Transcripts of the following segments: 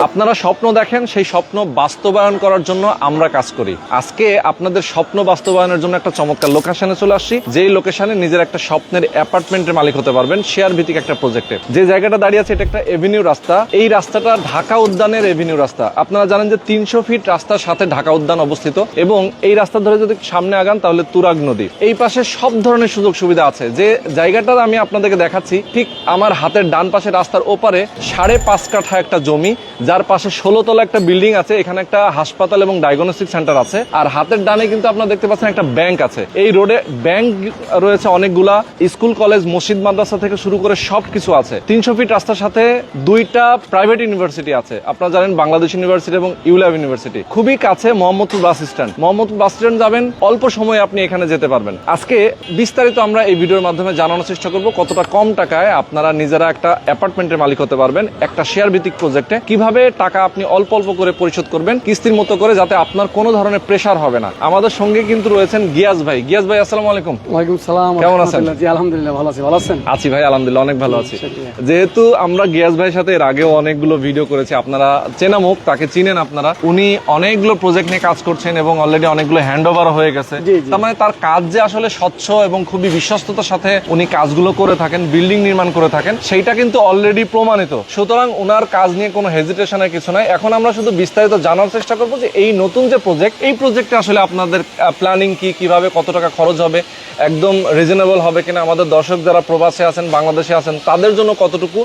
আপনারা স্বপ্ন দেখেন, সেই স্বপ্ন বাস্তবায়ন করার জন্য আমরা কাজ করি। আজকে আপনাদের স্বপ্ন বাস্তবায়নের জন্য একটা চমৎকার লোকেশনে চলে আসছি, যেই লোকেশনে নিজের একটা স্বপ্নের অ্যাপার্টমেন্টের মালিক হতে পারবেন শেয়ার ভিত্তিক একটা প্রজেক্টে। যে জায়গাটা দাঁড়িয়ে আছে এটা একটা এভিনিউ রাস্তা। এই রাস্তাটা ঢাকা উদ্যানের এভিনিউ রাস্তা। আপনারা জানেন যে 300 ফিট রাস্তার সাথে ঢাকা উদ্যান অবস্থিত, এবং এই রাস্তা ধরে যদি সামনে আগান তাহলে তুরাগ নদী। এই পাশে সব ধরনের সুযোগ সুবিধা আছে। যে জায়গাটা আমি আপনাদেরকে দেখাচ্ছি, ঠিক আমার হাতের ডান পাশে রাস্তার ওপারে 5.5 কাঠা একটা জমি, যার পাশে 16 তলা একটা বিল্ডিং আছে। এখানে একটা হাসপাতাল এবং ডায়াগনস্টিক সেন্টার আছে। আর হাতের ডানে কিন্তু আপনারা দেখতে পাচ্ছেন একটা ব্যাংক আছে। এই রোডে ব্যাংক রয়েছে অনেকগুলা, স্কুল কলেজ মসজিদ মাদ্রাসা থেকে শুরু করে সবকিছু আছে। 300 ফিট রাস্তার সাথে 2টা প্রাইভেট ইউনিভার্সিটি আছে। আপনারা জানেন বাংলাদেশ ইউনিভার্সিটি এবং ইউল্যাব ইউনিভার্সিটি। খুবই কাছে Mohammadpur bus stand. Mohammadpur bus stand যাবেন, অল্প সময়ে আপনি এখানে যেতে পারবেন। আজকে বিস্তারিত আমরা এই ভিডিওর মাধ্যমে জানানোর চেষ্টা করব কতটা কম টাকায় আপনারা নিজেরা একটা অ্যাপার্টমেন্টের মালিক হতে পারবেন একটা শেয়ার ভিত্তিক প্রজেক্টে। কিভাবে টাকা আপনি অল্প অল্প করে পরিশোধ করবেন কিস্তির মতো করে, যাতে আপনার কোনো ধরনের প্রেসার হবে না। আমাদের সঙ্গে কিন্তু রয়েছেন গিয়াস ভাই। গিয়াস ভাই, আসসালামু আলাইকুম। ওয়ালাইকুম সালাম। কেমন আছেন? জি আলহামদুলিল্লাহ ভালো আছি। ভালো আছেন? আছি ভাই, আলহামদুলিল্লাহ অনেক ভালো আছি। যেহেতু আমরা গিয়াস ভাইয়ের সাথে এর আগেও অনেকগুলো ভিডিও করেছি, আপনারা চেনা মুখ, তাকে চিনেন আপনারা। উনি অনেকগুলো প্রজেক্ট নিয়ে কাজ করছেন এবং অলরেডি অনেকগুলো হ্যান্ড ওভার হয়ে গেছে। তার মানে তার কাজ যে আসলে স্বচ্ছ এবং খুবই বিশ্বস্ততার সাথে উনি কাজগুলো করে থাকেন, বিল্ডিং নির্মাণ করে থাকেন, সেইটা কিন্তু অলরেডি প্রমাণিত। সুতরাং ওনার কাজ নিয়ে কোনো হেজিটেশনের কিছু নাই। এখন আমরা শুধু বিস্তারিত জানার চেষ্টা করবো যে এই নতুন যে প্রজেক্ট, এই প্রজেক্টে আসলে আপনাদের প্ল্যানিং কি, কিভাবে কত টাকা খরচ হবে, একদম রিজনেবল হবে কিনা, আমাদের দর্শক যারা প্রবাসে আছেন বাংলাদেশে আছেন তাদের জন্য কতটুকু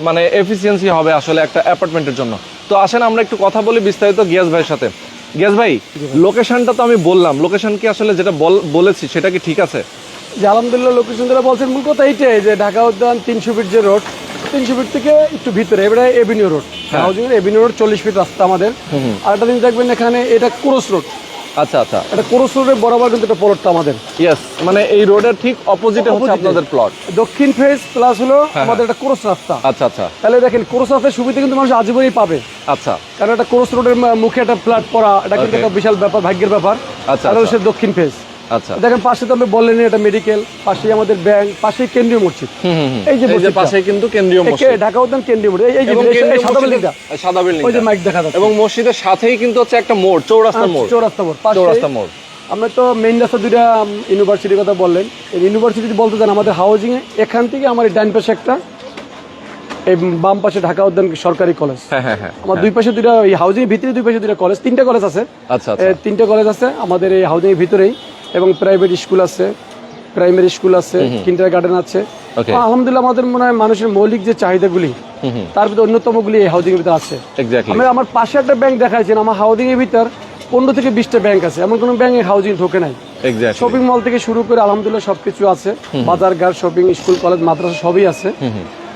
মানে এফিসিয়েন্সি হবে আসলে একটা অ্যাপার্টমেন্টের জন্য। তো আসেন আমরা একটু কথা বলি বিস্তারিত গিয়াস ভাইয়ের সাথে। গিয়াস ভাই, লোকেশনটা তো আমি বললাম, লোকেশন কি আসলে যেটা বলেছি সেটা কি ঠিক আছে? যে আলহামদুলিল্লাহ লোকেশন যারা বলছেন, মূল কথা এইটাই যে ঢাকা উদ্যান 300 ফিট যে রোড, 300 ফিট থেকে একটু ভিতরে এবারে এভিনিউ রোড, হাউজিং এর এভিনিউ রোড 40 ফিট রাস্তা আমাদের। আর একটা জিনিস দেখবেন এখানে এটা ক্রস রোড। আচ্ছা আচ্ছা, এটা ক্রস রোডের বরাবর কিন্তু এটা প্লটটা আমাদের। ইয়েস, মানে এই রোডের ঠিক অপোজিটে হচ্ছে আপনাদের প্লট। দক্ষিণ ফেস প্লাস হলো আমাদের একটা ক্রস রাস্তা। আচ্ছা আচ্ছা, তাহলে দেখেন ক্রস রাস্তার সুবিধা কিন্তু মানুষ আজীবনই পাবে। আচ্ছা, কারণ একটা ক্রস রোডের মুখে একটা ফ্ল্যাট পড়া, এটা কিন্তু একটা বিশাল ব্যাপার, ভাগ্যের ব্যাপার। আচ্ছা, আর হচ্ছে দক্ষিণ ফেস। আচ্ছা, দেখেন পাশে তো আপনি বললেন এটা মেডিকেল, পাশে আমাদের ব্যাংক, পাশে কেন্দ্রীয় মসজিদ। এই যে পাশে কিন্তু কেন্দ্রীয় মসজিদ, ঢাকা উদ্যান কেন্দ্রীয় মসজিদ। এই যে সাদা বিল্ডিং, ওই যে মাইক দেখা যাচ্ছে। এবং মসজিদের সাথেই কিন্তু হচ্ছে একটা মোড়, চৌরাস্তা মোড়। আমরা তো মেইন রাস্তা দুইটা ইউনিভার্সিটির কথা বললেন। এই ইউনিভার্সিটি বলতে চান আমাদের হাউজিং এ এখান থেকে আমার ডান পাশে একটা, এই বাম পাশে ঢাকা উদ্যান সরকারি কলেজ। আমার দুই পাশে দুইটা, এই হাউজিং এর ভিতরে দুই পাশে দুইটা কলেজ, 3টা কলেজ আছে। আচ্ছা, 3টা কলেজ আছে আমাদের এই হাউজিং এর ভিতরেই, এবং প্রাইভেট স্কুল আছে, প্রাইমারি স্কুল আছে, কিন্ডার গার্ডেন আছে। আলহামদুলিল্লাহ আমাদের মনে হয় মানুষের মৌলিক যে চাহিদাগুলি তার ভিতরে অন্যতমগুলি এই হাউজিং এর ভিতরে আছে। আমার পাশে একটা ব্যাংক দেখাইছেন, আমার হাউজিং এর ভিতর 15 থেকে 20টা ব্যাংক আছে, এমন কোনো ব্যাংক হাউজিং ঢোকে নাই। শপিং মল থেকে শুরু করে আলহামদুলিল্লাহ সবকিছু আছে, বাজার ঘাট, শপিং, স্কুল, কলেজ, মাদ্রাসা সবই আছে।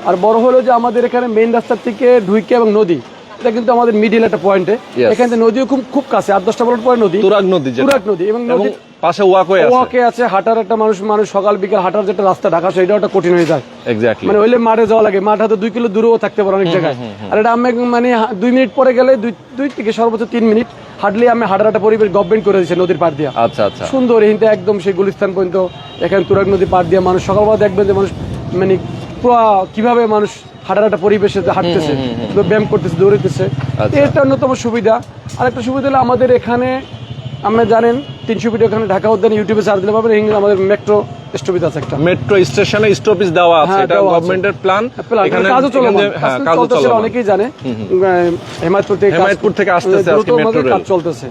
আর বড় হলো যে আমাদের এখানে মেইন রাস্তা থেকে ঢুকে এবং নদী, এটা কিন্তু আমাদের মিডিল একটা পয়েন্টে, এখান থেকে নদীও খুব কাছে, 8-10টা মিনিট পরে নদী, তুরাগ নদী, এবং পাশে ওয়াকওয়ে আছে। হাঁটার একটা মানুষ সকাল বিকাল হাঁটার যেটা রাস্তা ঢাকা, সেটাও একটা কঠিন হয়ে যায়। মানে হইলে মাঠে যাওয়া লাগে, মাঠ হাতে 2 কিলো দূরেও থাকতে পারে অনেক জায়গায়। আর এটা আমি মানে 2 মিনিট পরে গেলে 2 থেকে সর্বোচ্চ 3 মিনিট হাঁটলে আমি হাঁটার একটা পরিবেশ গভর্নমেন্ট করে দিচ্ছে নদীর পাড় দিয়ে। আচ্ছা আচ্ছা, সুন্দর হিন্দে একদম সেই গুলিস্তান পর্যন্ত এখানে তুরাগ নদী পাড় দিয়ে মানুষ সকালবেলা দেখবেন যে মানুষ মানে পুরো কিভাবে মানুষ হাঁটার একটা পরিবেশে হাঁটতেছে, ব্যায়াম করতেছে, দৌড়াইতেছে। এটা অন্যতম সুবিধা। আরেকটা সুবিধা হলো আমাদের এখানে, আমরা জানেন 300 ফিট ওখানে ঢাকা উদ্যান ইউটিউবে সার্চ দিলে পাবেন, আমাদের মেট্রো স্টপেজ আছে, একটা মেট্রো স্টেশনে স্টপেজ দেওয়া আছে। এটা গভর্নমেন্টের প্ল্যান, এখানে কাজও চলছে, অনেকেই জানে। হেমায়তপুর থেকে আসতেছে আজকে মেট্রো রেল কাজ চলতেছে।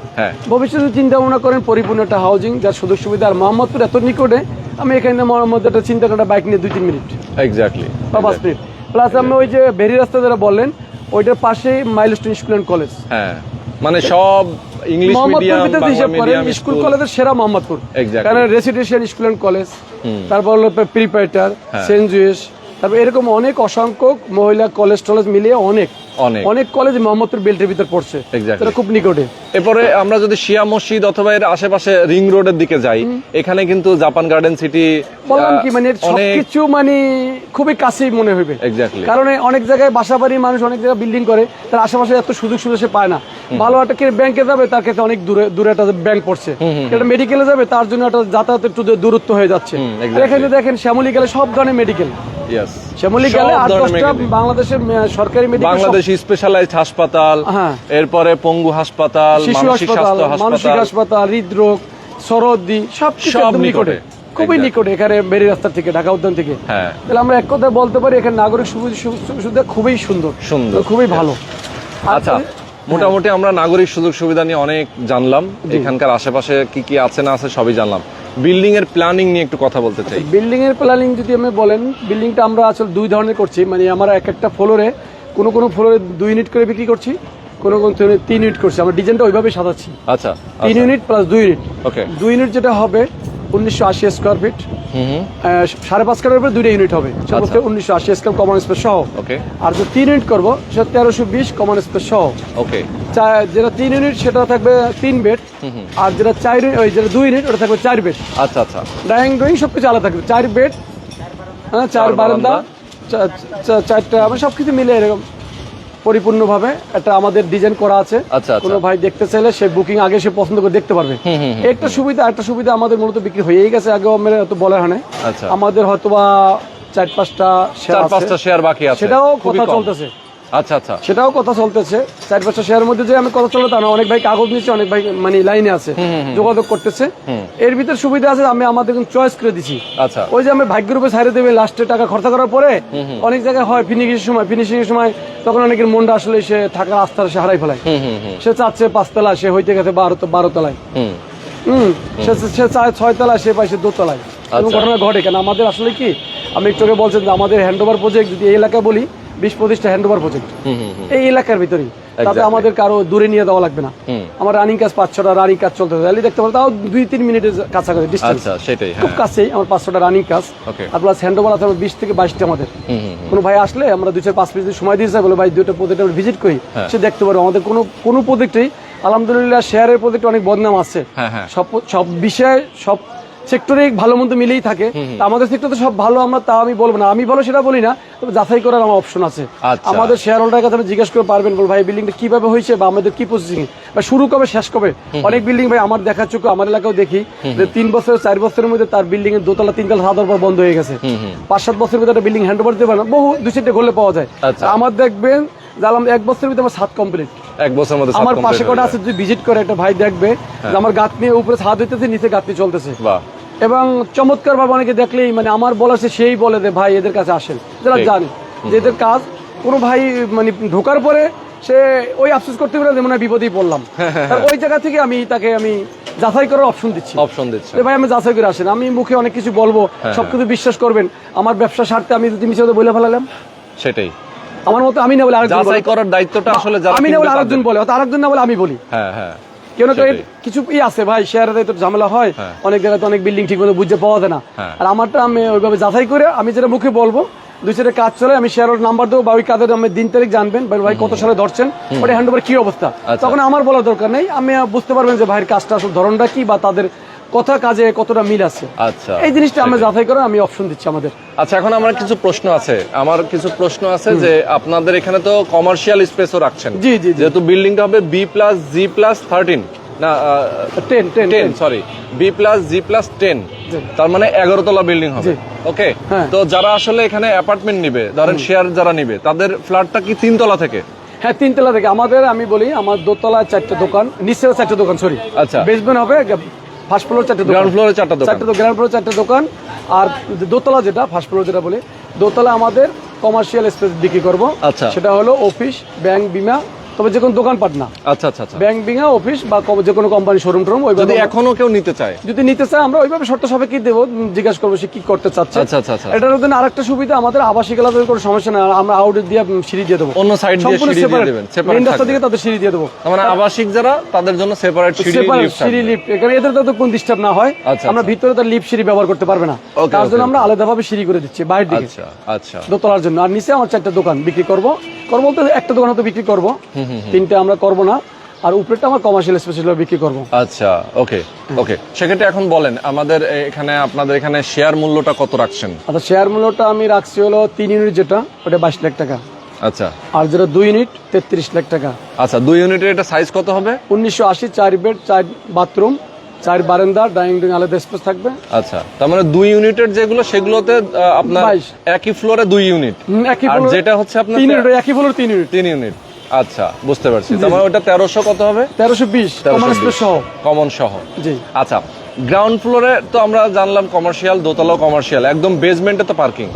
ভবিষ্যতে চিন্তা ভাবনা করেন পরিপূর্ণ একটা হাউজিং যার সুযোগ সুবিধা। আর মোহাম্মদপুর এত নিকটে, আমি এখানে মোহাম্মদপুর একটা চিন্তা করা বাইক নিয়ে 2-3 মিনিট এক্স্যাক্টলি বা 5 মিনিট। প্লাস আমরা ওই যে বেরি রাস্তা যারা বললেন, ওইটার পাশেই মাইলস্টোন স্কুল এন্ড কলেজ। মানে সব English medium, Bangla medium school কলেজের সেরা মোহাম্মদপুর, কারণ রেসিডেন্সিয়াল স্কুল এন্ড কলেজ, তারপর হলো প্রিপারেটর, সেন্ট জুয়েস, তারপর এরকম অনেক অসংখ্য মহিলা কলেজ টলেজ মিলিয়ে অনেক কলেজ মোহাম্মদপুর বেল্টের ভিতর পড়ছে, এটা খুব নিকটে। এরপরে আমরা যদি শিয়া মসজিদ অথবা এর আশেপাশে রিং রোডের দিকে যাই, এখানে কিন্তু জাপান গার্ডেন সিটি বললাম কি, মানে সবকিছু মানে খুবই কাছেই মনে হবে। কারণ অনেক জায়গায় বাসাবাড়ির মানুষ অনেক জায়গায় বিল্ডিং করে, তার আশেপাশে এত সুযোগ সুবিধা সে পায় না। ভালো একটা ব্যাংকে যাবে, তার কাছে অনেক দূরে একটা ব্যাংক পড়ছে, একটা মেডিকেলে যাবে, তার জন্য একটা যাতায়াতের একটু দূরত্ব হয়ে যাচ্ছে। এখানে দেখেন শ্যামলী গেলে সব ধরনের মেডিকেল, ইয়েস শ্যামলী গেলে 8-10টা বাংলাদেশের সরকারি মেডিকেল, বাংলাদেশি স্পেশালাইজড হাসপাতাল, হ্যাঁ, এরপরে পঙ্গু হাসপাতাল, শিশু মানসিক হাসপাতাল, স্বাস্থ্য মানসিক হাসপাতাল, হাসপাতাল, হৃদরোগ, সরদি, সবকিছু সব একদম নিকটে, খুবই নিকটে, এখানে বেরি রাস্তা থেকে, ঢাকা উদ্যান থেকে। হ্যাঁ, তাহলে আমরা এক কথায় বলতে পারি এখানে নাগরিক সুবিধা খুবই সুন্দর, খুবই ভালো। আচ্ছা, মোটামুটি আমরা নাগরিক সুযোগ সুবিধা নিয়ে অনেক জানলাম, এখানকার আশেপাশে কি কি আছে না আছে সবই জানলাম। বিল্ডিং এর প্ল্যানিং নিয়ে একটু কথা বলতে চাই। বিল্ডিং এর প্ল্যানিং যদি আমি বলেন, বিল্ডিংটা আমরা আসলে দুই ধরনের করছি, মানে আমরা এক একটা ফ্লোরে কোনো ফ্লোরে 2 ইউনিট করে বিক্রি করছি, কোনো 3 ইউনিট করছি। আমরা ডিজাইনটা ওইভাবে সাজাচ্ছি। আচ্ছা, 3 ইউনিট প্লাস 2 ইউনিট। ওকে, 2 ইউনিট যেটা হবে 1980 স্কোয়ার ফিট, 5.5 কাঠার উপরে 2টা ইউনিট হবে, সেটা হচ্ছে 1980 স্কোয়ার কমন স্পেস সহ। ওকে, আর যে 3 ইউনিট করবো সেটা 1320 কমন স্পেস সহ। ওকে, যেটা 3 ইউনিট সেটা থাকবে 3 বেড, আর যেটা 4 ইউনিট, ওই যেটা 2 ইউনিট ওটা থাকবে 4 বেড। আচ্ছা আচ্ছা, ড্রয়িং সবকিছু আলাদা থাকবে, 4 বেড, 4 বারান্দা, 4টা, মানে সবকিছু মিলে এরকম পরিপূর্ণভাবে একটা আমাদের ডিজাইন করা আছে। আচ্ছা, কোনো ভাই দেখতে চাইলে সে বুকিং আগে সে পছন্দ করে দেখতে পারবে। একটা সুবিধা আমাদের মূলত বিক্রি হয়েই গেছে, আগেও আমরা হয়তো বলা হয় না, আমাদের হয়তোবা 4-5টা শেয়ার বাকি আছে, সেটাও কথা চলতেছে। আচ্ছা আচ্ছা, সেটাও কথা চলতেছে। 4-5টা শেয়ারের মধ্যে যে আমি কথা চলে তা না, অনেক ভাই কাগজ নিচ্ছে, অনেক ভাই মানে লাইনে আছে, যোগাযোগ করতেছে। এর ভিতরে সুবিধা আছে, আমি আমাদের চয়েস করে দিচ্ছি। আচ্ছা, ওই যে আমি ভাগ্যের উপরে ছাড়ে দেবে, লাস্টে টাকা খরচা করার পরে অনেক জায়গায় হয় ফিনিশিং এর সময় তখন অনেকের মনটা আসলে সে থাকার আস্থা সে হারাই ফেলায়। সে চাচ্ছে 5 তলা, সে হইতে গেছে 12 তলায়, সে চায় 6 তলায়, সে পাইছে 2 তলায়। এরকম ঘটনা ঘটে। কেন আমাদের আসলে কি, আমি একটু আগে বলছেন যে আমাদের হ্যান্ডওভার প্রজেক্ট, যদি এই এলাকায় বলি 20-25টা হ্যান্ডওভার প্রজেক্ট এই এলাকার ভিতরেই, তাতে আমাদের কারো দূরে নিয়ে দেওয়া লাগবে না। আমার রানিং কাজ 5-6টা রানিং কাজ চলতে থাকে, দেখতে পারো, তাও 2-3 মিনিটের কাছাকাছি ডিস্টেন্স, খুব কাছেই আমার 5-6টা রানিং কাজ। আর প্লাস হ্যান্ডওভার আছে 20 থেকে 22টা আমাদের। কোনো ভাই আসলে আমরা 2-4-5 মিনিট সময় দিয়েছি, বলে ভাই 2টা প্রজেক্ট আমরা ভিজিট করি, সে দেখতে পারো আমাদের কোনো প্রজেক্টেই আলহামদুলিল্লাহ শেয়ারের প্রজেক্ট অনেক বদনাম আছে, সব বিষয়ে সব সেক্টরে ভালো মন্দ মিলেই থাকে। আমাদের সেক্টরে সব ভালো, আমরা তা আমি বলবো না, আমি ভালো সেটা বলি না, তবে যাচাই করার আমার অপশন আছে। আমাদের শেয়ার হোল্ডারের কাছে আপনি জিজ্ঞেস করে পারবেন, বল ভাই বিল্ডিংটা কিভাবে হয়েছে বা আমাদের কি প্রসেসিং বা শুরু কবে শেষ কবে। অনেক বিল্ডিং ভাই আমার দেখা চোখে আমার এলাকাও দেখি যে 3 বছর 4 বছরের মধ্যে তার বিল্ডিং এর 2 তলা 3 তলা সাদার পর বন্ধ হয়ে গেছে। 5-7 বছরের মধ্যে একটা বিল্ডিং হ্যান্ড ওভার দিতে পারে না, বহু 2-4টে ঘুরলে পাওয়া যায়। আমার দেখবেন জানলাম 1 বছরের ভিতরে আমার ছাদ কমপ্লিট, 1 বছরের মধ্যে আমার পাশে কটা আছে, যদি ভিজিট করে একটা ভাই দেখবে আমার গাঁথনি উপরে ছাদ হইতেছে, নিচে গাঁথনি চলতেছে। এবং চমৎকার ভাবে অনেকে দেখলেই মানে আমার বলা সেই বলে যে ভাই এদের কাছে আসেন, যারা জানে যে এদের কাজ। কোনো ভাই মানে ঢোকার পরে সে ওই আফসোস করতে পারে যে মনে হয় বিপদেই পড়লাম, ওই জায়গা থেকে আমি তাকে যাচাই করার অপশন দিচ্ছি ভাই আমি যাচাই করে আসেন। আমি মুখে অনেক কিছু বলবো, সবকিছু বিশ্বাস করবেন, আমার ব্যবসা স্বার্থে আমি যদি মিছে বলে ফেলালাম, সেটাই আমার মতো আমি না বলে আরেকজন যাচাই করার দায়িত্বটা আসলে আমি না বলে আরেকজন বলে, আরেকজন না বলে আমি বলি। কেন কিছু আছে ভাই, শেয়ারের তো ঝামেলা হয়, অনেক জায়গায় অনেক বিল্ডিং ঠিক মতো বুঝতে পাওয়া যায় না। আর আমারটা আমি ওইভাবে যাচাই করে আমি যেটা মুখে বলবো, 2-4 কাজ চলে, আমি শেয়ারের নাম্বার দেবো বা ওই কাজের আমি দিন তারিখ জানবেন, ভাই কত সালে ধরছেন, ওটা হ্যান্ড ওভার কি অবস্থা, তখন আমার বলার দরকার নেই, আমি বুঝতে পারবেন যে ভাইয়ের কাজটা আসলে ধরনটা কি বা তাদের কথা কাজে কতটা মিল আছে। আচ্ছা, এই জিনিসটা আমরা যাচাই করে আমি অপশন দিচ্ছি আমাদের। আচ্ছা, এখন আমার কিছু প্রশ্ন আছে যে আপনাদের এখানে তো কমার্শিয়াল স্পেসও রাখছেন। জি জি, যেহেতু বিল্ডিংটা হবে B+G+13 না 10 সরি B+G+10, তার মানে 11 তলা বিল্ডিং হবে। ওকে, তো যারা আসলে এখানে অ্যাপার্টমেন্ট নিবে, ধরেন শেয়ার যারা নিবে, তাদের ফ্ল্যাটটা কি 3 তলা থেকে? হ্যাঁ, 3 তলা থেকে। আমাদের আমি বলি আমার দোতলায় 4টা দোকান, নিচেও 4টা দোকান, সরি আচ্ছা, বেসমেন্ট হবে, ফার্স্ট ফ্লোর 4টা দোকান, গ্রাউন্ড ফ্লোরে 4টা দোকান, গ্রাউন্ড ফ্লোরে 4টা দোকান। আর দোতলা যেটা ফার্স্ট ফ্লোর যেটা বলি, দোতলা আমাদের কমার্শিয়াল স্পেস বিক্রি করবো। আচ্ছা, সেটা হলো অফিস, ব্যাংক, বিমা, তবে যে কোনো দোকানপাট না। আচ্ছা আচ্ছা, ব্যাংক, বিমা, অফিস বা যে কোনো কোম্পানি শোরুম টোরুম, ওইভাবে এখনো কেউ নিতে চায়, যদি নিতে চায় আমরা ওইভাবে শর্ত সাপেক্ষে দেবো, জিজ্ঞাসা করবো সে কি করতে চাচ্ছে। আচ্ছা আচ্ছা, এটার জন্য আরেকটা সুবিধা আমাদের আবাসিক এলাকার কোনো সমস্যা না, আমরা আউটডোর দিয়ে সিঁড়ি দিয়ে দেবো, অন্য সাইড দিয়ে সিঁড়ি দিয়ে দেবেন, মেইন রাস্তা দিকে তাদের সিঁড়ি দিয়ে দেবো, মানে আবাসিক যারা তাদের জন্য সেপারেট সিঁড়ি লিফট, এখানে এদের তো কোনো ডিস্টার্ব না হয়। আমরা ভিতরে তার লিফট সিঁড়ি ব্যবহার করতে পারবে না, তার জন্য আমরা আলাদাভাবে সিঁড়ি করে দিচ্ছি বাইরের দিকে। আচ্ছা আচ্ছা, দোতলার জন্য। আর নিচে আমার 4টা দোকান বিক্রি করবো বলতে একটা দোকান হয়তো বিক্রি করবো, 3টে আমরা করবো না, আর উপরেটা আমার কমার্শিয়াল স্পেস বিক্রি করবো। আচ্ছা, ওকে ওকে, সেক্ষেত্রে এখন বলেন আমাদের এখানে আপনাদের এখানে শেয়ার মূল্যটা কত রাখছেন? আচ্ছা, শেয়ার মূল্যটা আমি রাখছি হলো 3 ইউনিট যেটা, ওটা 22 লাখ টাকা। আচ্ছা, আর যেটা 2 ইউনিট 33 লাখ টাকা। আচ্ছা, 2 ইউনিটের এটা সাইজ কত হবে? 1980, 4 বেড, 4 বাথরুম, 4 বারান্দা, ডাইনিং রুম আলাদা স্পেস থাকবে। আচ্ছা, তার মানে 2 ইউনিটের যেগুলো সেগুলোতে আপনার 22 একই ফ্লোরে 2 ইউনিট, একই আর ফ্লোরে যেটা হচ্ছে আপনার 3 ইউনিট, একই ফ্লোরে 3 ইউনিট। 3 ইউনিট। আচ্ছা, বুঝতে পারছি। তার মানে ওটা 1300 কত হবে? 1320 কমন স্পেস সহ। কমন সহ। জি। আচ্ছা, গ্রাউন্ড ফ্লোরে তো আমরা জানলাম কমার্শিয়াল, দোতলাও কমার্শিয়াল, একদম বেসমেন্টে তো পার্কিং।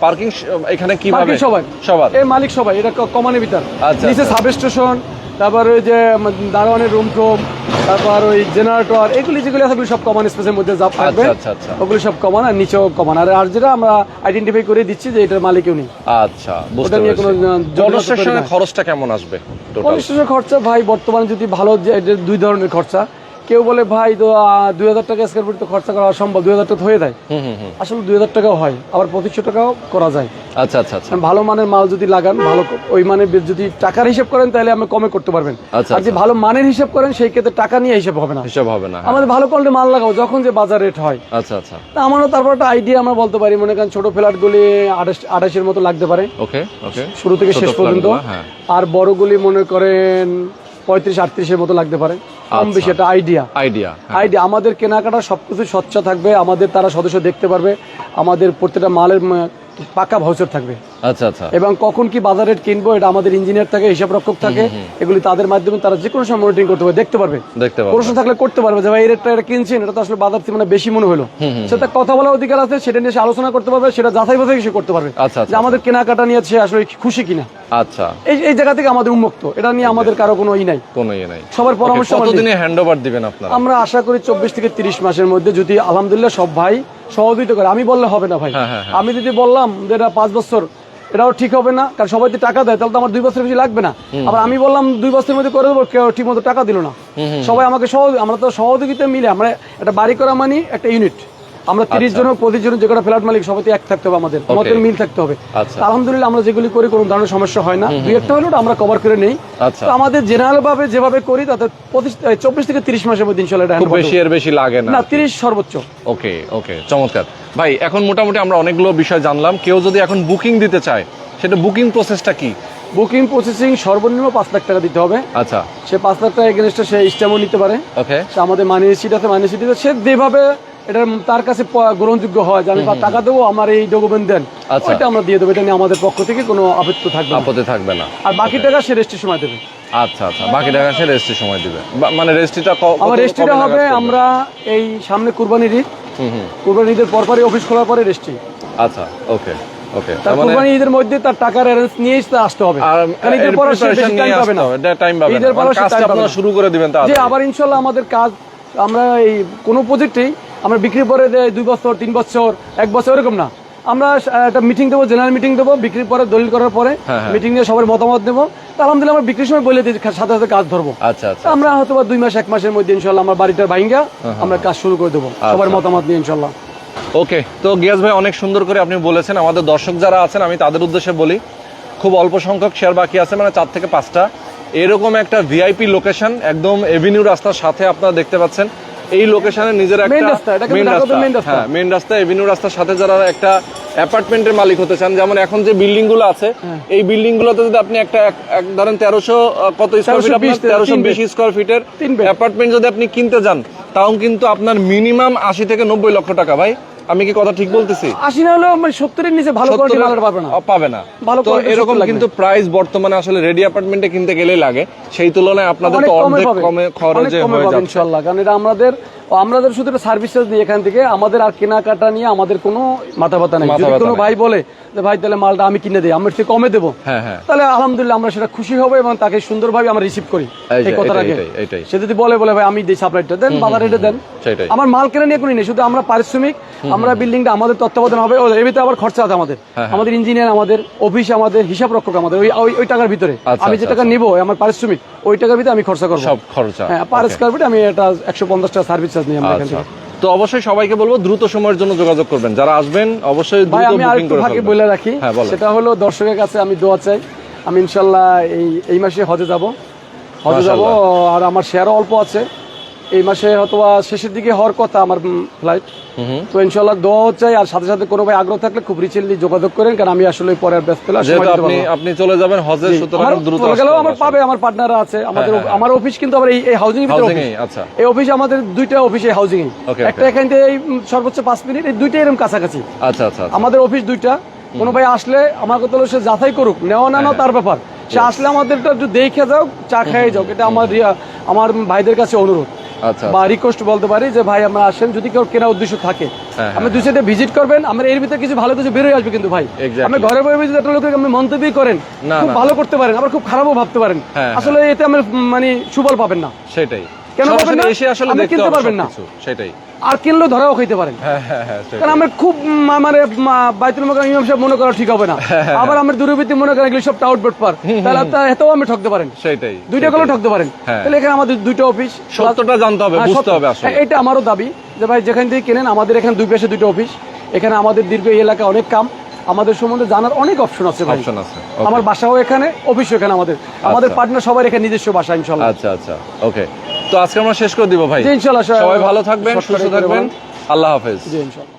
পার্কিং এখানে কিভাবে? সবার এই মালিক সবাই, এটা কমানের ভিতর। আচ্ছা, নিচে সাবস্টেশন, তারপর ওই যে দারোয়ানের রুম টুম, তারপর ওই জেনারেটর, এগুলি যেগুলি আছে সব কমন স্পেসের মধ্যে যা থাকবে। আচ্ছা, ওগুলি সব কমন, আর নিচেও কমন। আর যেটা আমরা আইডেন্টিফাই করে দিচ্ছি যে এটার মালিকও নেই। আচ্ছা, বুঝতে পারছি। কনস্ট্রাকশনের খরচটা কেমন আসবে টোটাল? কনস্ট্রাকশনের খরচা ভাই বর্তমানে যদি ভালো, যে এটা 2 ধরনের খরচা। কেউ বলে ভাই তো 2000 টাকা স্কয়ার ফিট তো খরচা করা অসম্ভব, 2000 টাকা হয়ে যায়। আসলে 2000 টাকাও হয়, আবার 2500 টাকাও করা যায়। আচ্ছা, ভালো মানের মাল যদি লাগান, ভালো ওই মানে যদি টাকার হিসাব করেন তাহলে আপনি কমে করতে পারবেন। আর যদি ভালো মানের হিসাব করেন সেই ক্ষেত্রে টাকা নিয়ে হিসাব হবে না। আমাদের ভালো কোয়ালিটির মাল লাগাও যখন যে বাজার রেট হয়। আচ্ছা, আমারও তারপর একটা আইডিয়া আমরা বলতে পারি, মনে করেন ছোট ফ্ল্যাটগুলি 28 মতো লাগতে পারে শুরু থেকে শেষ পর্যন্ত, আর বড়গুলি মনে করেন 35-38 মতো লাগতে পারে, কম বেশি। একটা আইডিয়া। আমাদের কেনাকাটা সবকিছু স্বচ্ছ থাকবে, আমাদের তারা সদস্য দেখতে পারবে, আমাদের প্রত্যেকটা মালের পাকা ভাউচার থাকবে। আচ্ছা, এবং কখন কি বাজার রেট কিনবো এটা আমাদের ইঞ্জিনিয়ার থাকে, হিসাব রক্ষক থাকে, এগুলি তাদের মাধ্যমে তারা যে কোনো সময় মনিটরিং করতে পারবে, দেখতে পারবে। প্রশ্ন থাকলে করতে পারবে যে ভাই এই রেটটা এটা কিনছেন, এটা তো আসলে বাজার থেকে মানে বেশি মনে হলো, সেটা কথা বলার অধিকার আছে, সেটা নিয়ে আলোচনা করতে পারবে, সেটা যাচাই বাছাই সে করতে পারবে যে আমাদের কেনাকাটা নিয়ে সে আসলে খুশি কিনা। আচ্ছা, এই জায়গা থেকে আমাদের উন্মুক্ত, এটা নিয়ে আমাদের কারো কোনো নাই। সবার পরামর্শ। কতদিনে হ্যান্ডওভার দিবেন আপনারা? আমরা আশা করি 24 থেকে 30 মাসের মধ্যে, যদি আলহামদুলিল্লাহ সব ভাই সহযোগিতা করে। আমি বললে হবে না ভাই, আমি যদি বললাম যে এটা 5 বছর, এটাও ঠিক হবে না, কারণ সবাই যদি টাকা দেয় তাহলে তো আমার 2 বছর বেশি লাগবে না। আবার আমি বললাম 2 বছরের মধ্যে করে দেবো, কেউ ঠিক মতো টাকা দিল না। সবাই আমাকে আমরা তো সহযোগিতা মিলে, আমরা একটা বাড়ি করা মানে একটা ইউনিট, আমরা 30 জন 25 জন যে কটা ফ্ল্যাট মালিক সবাই এক থাকতে হবে, আমাদের মতের মিল থাকতে হবে। আলহামদুলিল্লাহ আমরা যেগুলি করি কোনো ধরনের সমস্যা হয় না, 2-1টা হলেও আমরা কভার করে নেই। তো আমাদের জেনারেল ভাবে যেভাবে করি তাতে 24 থেকে 30 মাসের মধ্যে ইনশাআল্লাহ এটা খুব বেশি এর বেশি লাগে না, 30 সর্বোচ্চ। ওকে, চমৎকার ভাই। এখন মোটামুটি আমরা অনেকগুলো বিষয় জানলাম। কেউ যদি এখন বুকিং দিতে চায়, সেটা বুকিং প্রসেসটা কি? বুকিং প্রসেসিং সর্বনিম্ন 5 লাখ টাকা দিতে হবে। আচ্ছা, সে 5 লাখ টাকা এগেইনস্টে সে স্ট্যাম্পও নিতে পারে। ওকে, সে আমাদের মানি রিসিট আছে, মানি রিসিট সে যেভাবে এটা তার কাছে গ্রহণযোগ্য হয় যে আমি টাকা দেবো, আমার এই ডকুমেন্ট দেন, ওইটা আমরা দিয়ে দেবো। এটা নিয়ে আমাদের পক্ষ থেকে কোনো আপত্তি থাকবে না। আর বাকি টাকা সে রেজিস্ট্রি সময় দেবে। আচ্ছা, বাকি টাকা সে রেজিস্ট্রি সময় দিবে। মানে রেজিস্ট্রিটা আমার রেজিস্ট্রিটা হবে আমরা এই সামনে কুরবানির ঈদ, কুরবানির ঈদের পরপরই অফিস খোলার পরে রেজিস্ট্রি। আচ্ছা, ওকে। তার কুরবানি ঈদের মধ্যে তার টাকার অ্যারেঞ্জ নিয়েই আসতে হবে, কারণ ঈদের পরে সে বেশি টাইম পাবে না। ঈদের পরে কাজটা আপনারা শুরু করে দিবেন তাহলে। জি, আবার ইনশাআল্লাহ আমাদের কাজ, আমরা এই কোনো প্রজেক্টেই আমরা বিক্রির পরে 2 বছর 3 বছর 1 বছর এরকম না, আমরা একটা মিটিং দেবো, জেনারেল মিটিং দেবো, বিক্রির পরে দলিল করার পরে মিটিং নিয়ে সবার মতামত নেবো। আলহামদুলিল্লাহ আমরা বিক্রির সময় বলে দিই সাথে সাথে কাজ ধরবো। আচ্ছা, আমরা হয়তো 2 মাস 1 মাসের মধ্যে ইনশাআল্লাহ আমার বাড়িটা ভাঙ্গা আমরা কাজ শুরু করে দেবো সবার মতামত নিয়ে ইনশাআল্লাহ। ওকে, তো গিয়াস ভাই অনেক সুন্দর করে আপনি বলেছেন। আমাদের দর্শক যারা আছেন আমি তাদের উদ্দেশ্যে বলি, খুব অল্প সংখ্যক শেয়ার বাকি আছে, মানে 4 থেকে 5টা। এরকম একটা ভিআইপি লোকেশন, একদম এভিনিউ রাস্তার সাথে আপনারা দেখতে পাচ্ছেন। এই লোকেশনে নিজের একটা মেইন রাস্তা, এভিনিউ রাস্তার সাথে যারা একটা অ্যাপার্টমেন্টের মালিক হতে চান, যেমন এখন যে বিল্ডিং গুলো আছে, এই বিল্ডিং গুলোতে যদি আপনি একটা ধরেন 1300 কত স্কয়ার ফিট, 1320 স্কয়ার ফিটের অ্যাপার্টমেন্ট যদি আপনি কিনতে যান, তাও কিন্তু আপনার মিনিমাম 80 থেকে 90 লক্ষ টাকা। ভাই আমি কি কথা ঠিক বলতেছি? 80 না হলেও মানে 70 এর নিচে ভালো কোয়ালিটি মাল পাবে না। তো এরকম কিন্তু প্রাইস বর্তমানে আসলে রেডি অ্যাপার্টমেন্টে কিনতে গেলেই লাগে, সেই তুলনায় আপনাদের তো অনেক কমে খরচে হয়ে যাবে ইনশাআল্লাহ। কারণ এটা আমাদের শুধু সার্ভিস চার্জ নিয়ে এখান থেকে, আমাদের আর কেনাকাটা নিয়ে আমাদের কোনো মাথা ব্যথা নেই। যদি কোনো ভাই বলে যে ভাই তাহলে মালটা আমি কিনে দিই, আমি থেকে কমে দেবো, তাহলে আলহামদুলিল্লাহ আমরা সেটা খুশি হবো এবং তাকে সুন্দরভাবে আমরা রিসিভ করি। এই কথাটাকে সে যদি বলে ভাই আমি দিই সাপ্লাইটা দেন, বাজার রেটে দেন, আমার মাল কেনা নিয়ে কোনো নেই, শুধু আমরা পারিশ্রমিক, আমরা বিল্ডিংটা আমাদের তত্ত্বাবধান হবে, এর ভিতরে আবার খরচা আছে আমাদের ইঞ্জিনিয়ার, আমাদের অফিস, আমাদের হিসাব রক্ষক, আমাদের ওই টাকার ভিতরে আমি যে টাকা নিবো আমার পারিশ্রমিক, ওই টাকার ভিতরে আমি খরচা করবো সব খরচা। হ্যাঁ, পার স্কয়ার ফিট আমি এটা 150 টাকা সার্ভিস চার্জ নিই আমরা এখান থেকে। তো অবশ্যই সবাইকে বলবো দ্রুত সময়ের জন্য যোগাযোগ করবেন, যারা আসবেন অবশ্যই দ্রুত বুকিং করে ফেলবেন। বলে রাখি, সেটা হলো দর্শকের কাছে আমি দোয়া চাই, আমি ইনশাআল্লাহ এই মাসে হজে যাব, আর আমার শেয়ারও অল্প আছে, এই মাসে অথবা শেষের দিকে হওয়ার কথা আমার ফ্লাইট। তো ইনশাআল্লাহ দোয়া হচ্ছে, আর সাথে সাথে কোনো ভাই আগ্রহ থাকলে খুব রিসেন্টলি যোগাযোগ করেন, কারণ আমি আসলে পরে আর ব্যস্ত হলে যেহেতু আপনি চলে যাবেন হজে, সুতরাং দ্রুত গেলেও আমার পাবে, আমার পার্টনাররা আছে, আমাদের আমার অফিস কিন্তু আবার এই হাউজিং এর ভিতরে। আচ্ছা, এই অফিস আমাদের দুইটা অফিস এই হাউজিং এ, একটা এখান থেকে এই সর্বোচ্চ 5 মিনিট, এই দুইটা এরকম কাছাকাছি। আচ্ছা আচ্ছা, আমাদের অফিস দুইটা। কোনো ভাই আসলে আমার কথা হলো সে যাচাই করুক, নেওয়া না তার ব্যাপার, সে আসলে আমাদেরটা একটু দেখে যাও, চা খেয়ে যাও, এটা আমার ভাইদের কাছে অনুরোধ বা রিকোয়েস্ট বলতে পারি যে ভাই আমরা আসেন, যদি কেউ কেনার উদ্দেশ্য থাকে আপনি দুই সাইডে ভিজিট করবেন, আমরা এর ভিতরে কিছু ভালো কিছু বেরোয় আসবে কিন্তু ভাই। আপনি ঘরে বসে যদি একটা লোকের আপনি মন্তব্য করেন, খুব ভালো করতে পারেন, আবার খুব খারাপও ভাবতে পারেন, আসলে এতে আমরা মানে সুফল পাবেন না। সেটাই, কেন পাবেন না? আপনি কিনতে পারবেন না, সেটাই, আর কিনলেও ধরাও খাইতে পারেন। কারণ আমরা খুব মানে বাইতুল মুকাররম ইমাম সাহেব মনে করা ঠিক হবে না, আবার আমরা দূরবৃত্তি মনে করা এগুলো সব টাউট বাটপার, তাহলে এতেও আমরা ঠকতে পারেন। সেটাই, দুইটা গেলেও ঠকতে পারেন। তাহলে এখানে আমাদের দুইটা অফিস, সত্যটা জানতে হবে, বুঝতে হবে আসলে। এটা আমারও দাবি যে ভাই যেখান থেকে কেনেন, আমাদের এখানে দুই পাশে দুইটা অফিস, এখানে আমাদের দীর্ঘ এই এলাকায় অনেক কাম, আমাদের সম্বন্ধে জানার অনেক অপশন আছে ভাই। আমার বাসাও এখানে, অফিসও এখানে, আমাদের পার্টনার সবার এখানে নিজস্ব বাসা ইনশাআল্লাহ। আচ্ছা আচ্ছা, ওকে। তো আজকে আমরা শেষ করে দিব ভাই। ইনশাআল্লাহ, সবাই ভালো থাকবেন, সুস্থ থাকবেন, আল্লাহ হাফেজ। জি ইনশাআল্লাহ।